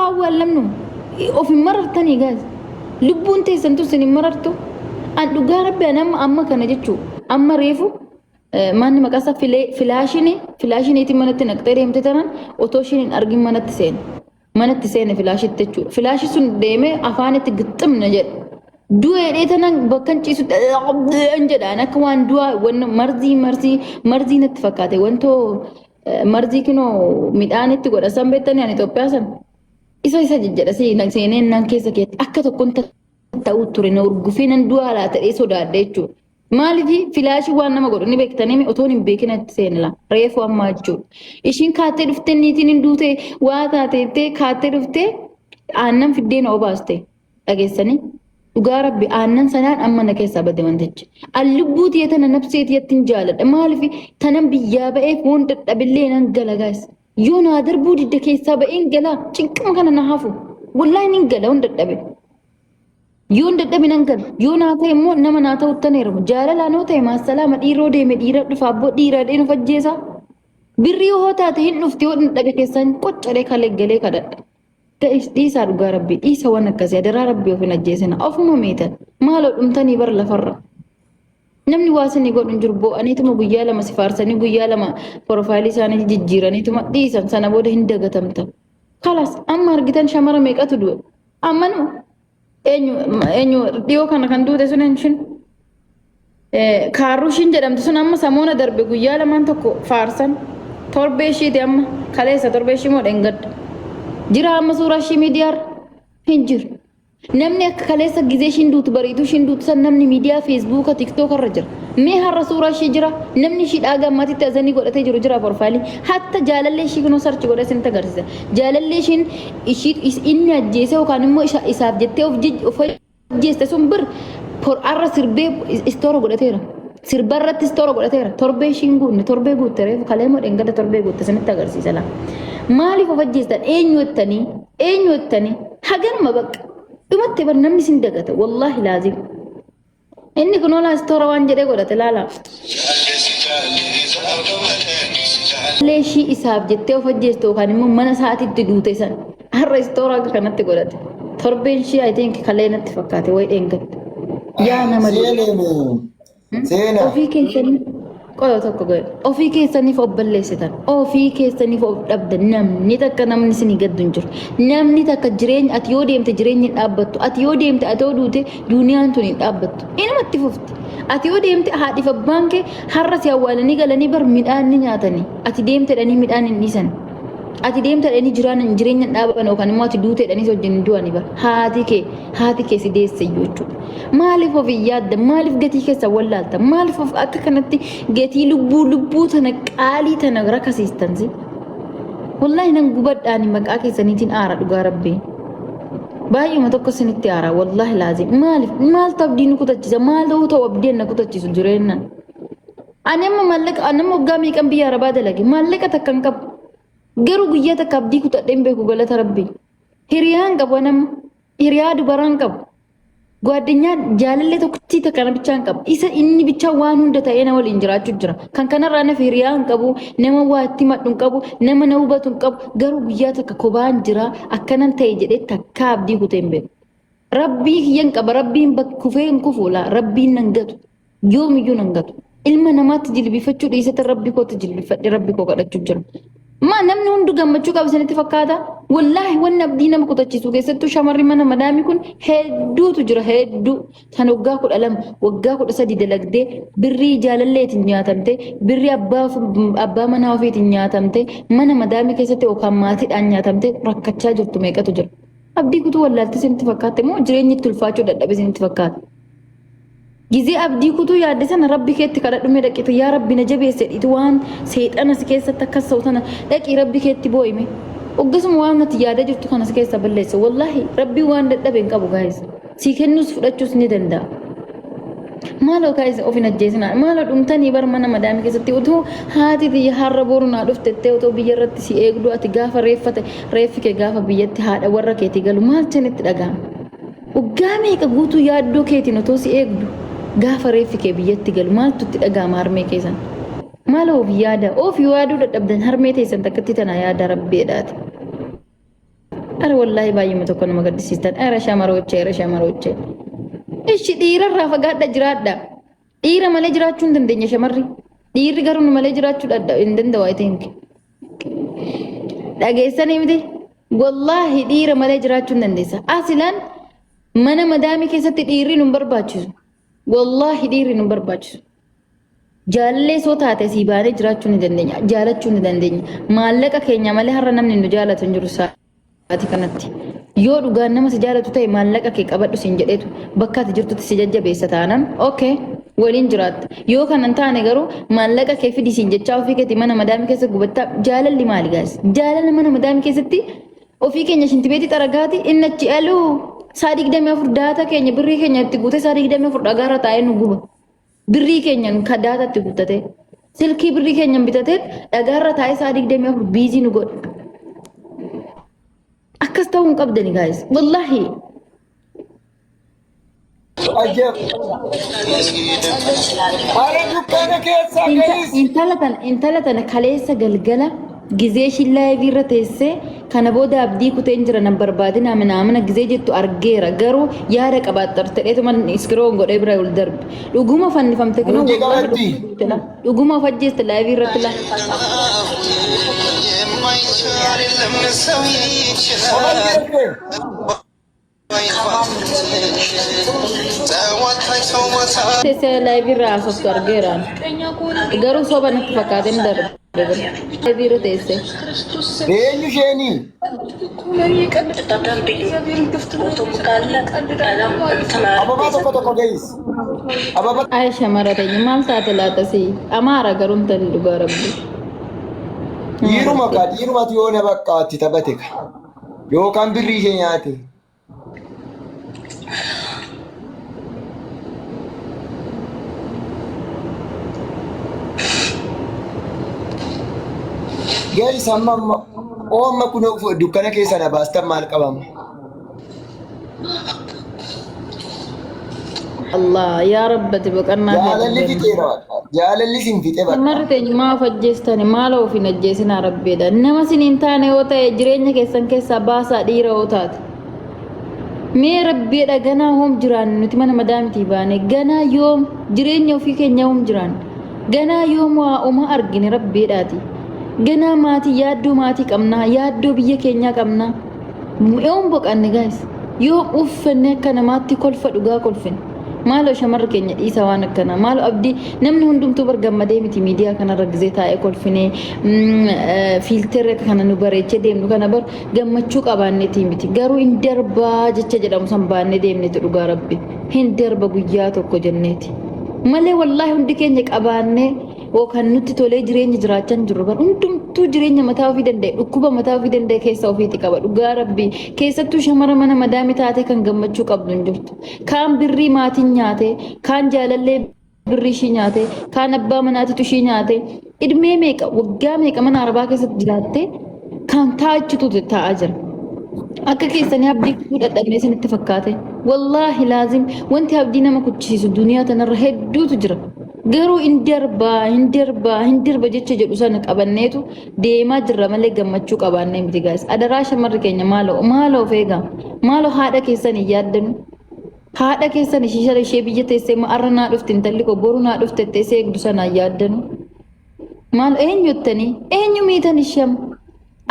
awwaalamnu ofin marartanii gaas lubbuun teessantu isin marartu an dhugaa rabbi amma kana jechuu amma reefu manni maqasa filaashiniiti manatti naqxee deemte tanan otoo ishiin hin argin manatti seene filaashitti jechuudha. Filaashi sun deemee afaanitti gixximna jedhe. Du'ee dheetanan bakkan ciisu jedhaan akka waan du'aa wanna marzii natti fakkaate wantoo marzii kinoo midhaanitti godhasan beektanii ani Itoophiyaa san isa jejjedha seeneen nan keessa keetti akka tokkoon ta'uu ture na urgufee nan du'aa laa ta'ee sodaadha jechuudha. Maaliif filaashii waan nama godhu ni beektanii otoon hin beekin itti seenila reefu ammaa jechuudha. Ishiin kaattee dhuftee niitiin hin duute waa taateettee kaattee dhuftee aannan fiddee na obaaste dhageessanii dhugaa rabbi aannan sanaan amma na keessaa bade wantichi. Allubbuu tiyya tana nabseetii ittiin jaaladha maaliif tanan biyyaa ba'eef waan dadhabillee nan galagaas. Yoo naa darbuu didda keessaa ba'een galaa cinqama kana na hafu wallaahi nin gala waan dadhabe. Yoon dadhabin hangal yoo naa ta'e immoo nama naa ta'u taneeramu jaalala noo ta'e maasalaama dhiiroo deeme dhiira dhufa abboo dhiira dhee nu fajjeesa birrii hoo taate hin dhufti yoo dhabe keessaan qoccaree kalee galee kadhadha dhiisaa dhugaa rabbii dhiisa waan akkasii adaraa rabbii of hin ajjeesina ofuma meetan maaloo dhumtanii bar lafarra namni waa isinii godhu hin jiru bo'aniituma guyyaa lama si faarsanii guyyaa lama porofaayilii isaanii jijjiiraniituma dhiisan sana booda hin dagatamta kalas amma argitan shamara meeqatu du'e ammanu eenyu dhiyoo kana kan duute sun hin kaarruu ishiin jedhamtu sun amma samoona darbe guyyaa lamaan tokko faarsan torbee ishiiti amma kaleessa torbee ishii moo dhengadda jira amma suuraa ishii miidiyaarra hin jiru namni akka kaleessa gizee ishiin duutu bariitu ishiin duutu san namni miidiyaa feesbuuka tiktookarra jira mee har'a suuraa ishii jira namni ishii dhaaga ammaatitti azanii godhatee jiru jira porfaayilii hatta jaalallee ishii kunoo sarchi godhee isinitti agarsiisa jaalallee ishiin inni ajjeese yookaan immoo isaaf jettee of ajjeeste sun bir arra sirbee istoora godhateera sirbarratti istoora godhateera torbee ishiin guunne torbee guutte reefu kalee moo dhengada torbee guutte isinitti agarsiisa laa maaliif of ajjeestan eenyu jettanii haganuma bakka dhumatti bar namni sin dagata wallaahi laazim inni kunoo laa istoora waan jedhee godhate laalaa leeshii isaaf jettee of ajjeeste yookaan immoo mana isaatitti duute san har'a istoora akka kanatti godhate torbeen ishii I think kalee natti fakkaate way dheengatte yaa nama ofii keessanii qoyoo tokko godhe ofii keessaniif of balleessitan ofii keessaniif of dhabdan namni takka namni isinii gaddu hin jiru namni takka jireenya ati yoo deemte jireenyi hin dhaabbattu ati yoo deemte ati yoo duute duuniyaan tun hin dhaabbattu inumatti fufti ati yoo deemte haadhiif abbaan kee har'a si awwaalanii galanii bar midhaan ni nyaatanii ati deemtedhanii midhaan hin dhiisan ati deemtedhanii jireenya dhaaban yookaan immoo ati duuteedhanii wajjin du'anii bar haati kee si deesseyyuu jechuudha maaliif of yaadda maaliif gatii keessa wallaalta maaliif of akka kanatti gatii lubbuu tana qaalii tana rakkasiistansi wallaahi nan gubadhaani maqaa keessaniitiin aara dhugaa rabbii baay'uma tokko isinitti aara wallaahi laazim maal abdii nu kutachiisa maal ta'u abdiin na kutachiisu jireennan ani amma waggaa meeqan biyya arabaa dalage maallaqa takka hin qabu garuu guyyaa takka abdii kutadheen beeku galata rabbii hiriyaan qabu hiriyaa dubaraan qabu ጓደኛ jaalallee tokkitti takana bichaan qabu isa inni bichaa waan hunda ta'ee na waliin jiraachuu jira kan kanarraa na hiriyaan qabu nama waa itti madhuun qabu nama na hubatuun qabu garuu guyyaa takka kobaan jira akkanan ta'e jedhee takka abdii kuteen beeku rabbii kiyyan qaba rabbiin kufee hin kufuula rabbiin nan gatu yoomiyyuu nan gatu ilma namaatti jilbifachuu dhiisata rabbi kootti jilbifadhe rabbi koo kadhachuu jira ما نمني هندو جمّتشو كاب سنة تفكّادا والله وانا بدينا مكتوتشيسو كيستو شمر منا مدامي كون هدو تجرا هدو تنوجاكو الألم وجاكو الأسد دلقدي بالرجال اللي تنياتمتي بالري أبا منا وفي تنياتمتي منا مدامي كيستو وكماتي أنياتمتي ركّتشا جرتو ميكا تجرا أبدي كتو ولا تسنة تفكّاتي مو جريني تلفاتشو دادا بسنة تفكّات gizi abdii kutuu yaadde sana rabbi keetti kadhadhume dhaqitu yaa rabbi na jabeesse dhiitu waan seexana si keessatti akkas ta'u sana dhaqii rabbi keetti boo'ime oggasuma waan ati yaada jirtu kana si keessa balleessa wallaahi rabbi waan dadhabe hin qabu gaayis si kennuus fudhachuus ni danda'a maaloo gaayis of hin ajjeesina maaloo dhumtanii bar mana madaami keessatti utuu haati biyya har'a boru naa dhuftettee otoo biyya irratti si eegdu ati gaafa reeffi kee gaafa biyyatti haadha warra keetii galu maal chanitti dhaga'ama waggaa meeqa guutuu yaaddoo keetiin otoo si eegdu gaafa reeffi kee biyyatti galu maaltu itti dhaga'ama harmee keessan maal of yaaduu dadhabdan harmee teessan takkatti tana yaada rabbeedhaati أنا والله باي متوكل ما قد سيستان أنا شامروتشي أنا شامروتشي إيش دير الرافع قاعد جراد ده دير مالي جراد شون دندنيا شمري دير قرن مالي جراد شون دند وايتينك dhageessanii miti wallahi dhiira malee jiraachuun dandeessa asilan mana madaamii keessatti dhiirri nu barbaachisu wallahi dhiirri nu barbaachisu jaalallee soo taate sii baanee jiraachuu ni dandeenya jaalachuu ni dandeenya maallaqa keenya malee har'a namni nu jaalatu hin jiru saati kanatti yoo dhugaan nama si jaalatu ta'e maallaqa kee qabadhu siin jedheetu bakka ati jirtutti si jajjabeessa taanaan okay waliin jiraatta yoo kanan taane garuu maallaqa kee fidi siin jechaa ofii keetii mana madaamii keessa gubattaa jaalalli maali gaas jaalala mana madaamii keessatti ofii keenya shintibeetii xaragaati inni achi aluu saa 24 daata keenya birrii keenya itti guute saa 24 dhagaarra taa'ee nu guba birrii keenya ka daata itti guuttate silkii birrii keenya bitatee dhagaarra taa'ee saa 24 biizii nu godha akkas ta'uu hin qabdani gaas wallahi Ajab. Ara dukkana keessa galis. Intala tana kaleessa galgala gizee shillaa virra teessee kana booda abdii kuteen jira nan barbaadina amana gizee jettu argeera garuu yaada qabaattar ta'eetu man iskiroo godhee bira ol darbe dhuguma fannifamte kunoo dhuguma fajjeesta laayivii irratti la Tese live irraa asoftu argeeraan garuu soba natti fakkaateen darbe live irra teesse Eenyu isheenii? Ababaa tokko tokko ga'is. Ababaa. Ay shamarrateenyi maal taate laatasi amaara garuu intalli dhugaa rabbi Dhiirumatu yoo na bakka itti taphate yookaan birrii ishee nyaate. Guys, amma kun dukkana keessa na baastan maal qabama? Allah yaa rabbati boqonnaa Jaalalli sin fixe bakka. Shamarrateenyi maa fajjeestani maala ofiin ajjeesinaa rabbeedha nama siniin taane yoo ta'e jireenya keessan keessaa baasaa dhiira yoo taate mee rabbeedha ganaa hoom jiraan nuti mana madaamitii baane ganaa yoom jireenya ofii keenya hoom jiraan ganaa yoom waa uma argine rabbeedhaati ganaa maatii yaaddoo maatii qabnaa yaaddoo biyya keenyaa qabnaa yoom boqanne gaas yoom uffanne akka namaatti kolfa dhugaa kolfine maalo shamarra keenya dhiisa waan akkana maalo abdii namni hundumtuu bargammadee miti miidiyaa kanarra gizee taa'ee kolfinee fiilterri akka kana nu bareechee deemnu kana bar gammachuu qabaanneeti miti garuu hin darbaa jecha jedhamu san baannee deemneeti dhugaa rabbi hin darba guyyaa tokko jenneeti malee wallaahi hundi keenya qabaannee kan nutti tolee jireenya jiraachaa jirru bar hundumtuu jireenya mataa ofii danda'e dhukkuba mataa ofii danda'e keessa ofiiti qaba dhugaa rabbi keessattuu shamara mana madaami taate kan gammachuu qabdu hin jirtu kaan birrii maatiin nyaate kaan jaalallee birrii ishii nyaate kaan abbaa manaatitu ishii nyaate idmee meeqa waggaa meeqa mana arbaa keessatti jiraatte kan taachitu taa'aa jira akka keessanii abdii kutuu dadhabnee isinitti fakkaate wallaahi laazim wanti abdii nama kuchisiisu duniyaa tanarra hedduutu jira garuu hin darba jecha jedhu sana qabanneetu deemaa jirra malee gammachuu qabaannee miti gaas adaraa shamarri keenya maaloo feegaa maaloo haadha keessan hin yaaddanu haadha keessan ishee biyya teessee arra naa dhufte intalli koo boru naa dhufte teessee eegdu sana hin yaaddanu maal eenyuttanii eenyu miitan isham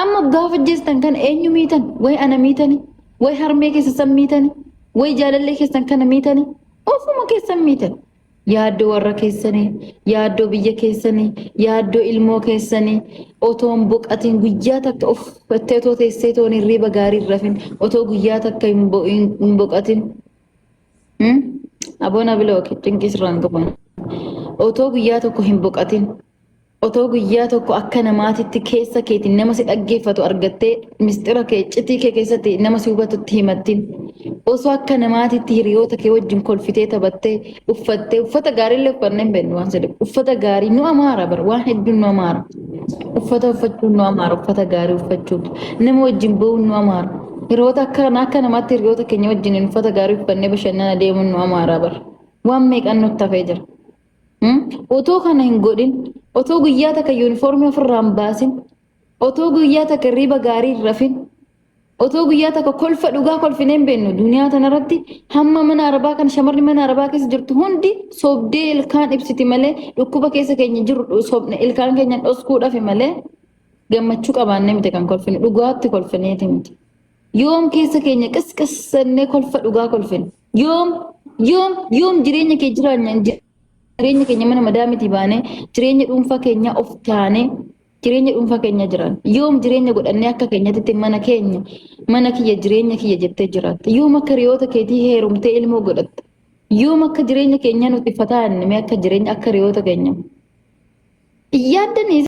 amma gaafa jeestan kan eenyu miitan way ana miitani way harmee keessa san miitani way jaalallee keessan kana miitani ofuma keessan miitani yaaddoo warra keessanii yaaddoo biyya keessanii yaaddoo ilmoo keessanii otoon boqatiin guyyaa takka uffattee otoo teessee toon hirriba gaarii rafin otoo guyyaa takka hin boqatin aboona biloo dinqisirraan qaban otoo guyyaa tokko hin boqatin otoo guyyaa tokko akka namaatitti keessa keetiin nama si dhaggeeffatu argattee mistira kee citii kee keessatti nama si hubatutti himattin osoo akka namaatitti hiriyoota kee wajjin kolfitee taphattee uffattee uffata gaarii illee uffannee hin beeknu waan sadii uffata gaarii nu amaara bar waan hedduun nu amaara uffata uffachuun nu amaara uffata gaarii uffachuun nama wajjin ba'uun nu amaara hiriyoota akka namaatti hiriyoota keenya wajjin uffata gaarii uffannee bashannana deemuun nu amaara bar waan meeqan nutti hafee jira. Otoo kana hin godhin otoo guyyaa takka yuunifoormii ofirraa hin baasin otoo guyyaa takka hirriba gaarii hin rafin otoo guyyaa takka kolfa dhugaa kolfinee hin beeknu duniyaa tanarratti hamma mana arabaa kan shamarri mana arabaa keessa jirtu hundi sobdee ilkaan ibsiti malee dhukkuba keessa keenya jiru sobne ilkaan keenya dhoskuudhaaf malee gammachuu qabaannee miti kan kolfinu dhugaatti kolfineeti miti. Yoom keessa keenya qisqissannee kolfa dhugaa kolfinu yoom jireenya kee jiraanyaa jireenya keenya mana madaamiti baanee jireenya dhuunfaa keenya of taanee jireenya dhuunfaa keenya jiran yoom jireenya godhannee akka keenyatti mana kiyya jireenya kiyya jettee jiraatte yoom akka riyoota keetii heerumtee ilmoo godhatte yoom akka jireenya keenya nuti fataanne akka jireenya akka riyoota keenya yaaddanii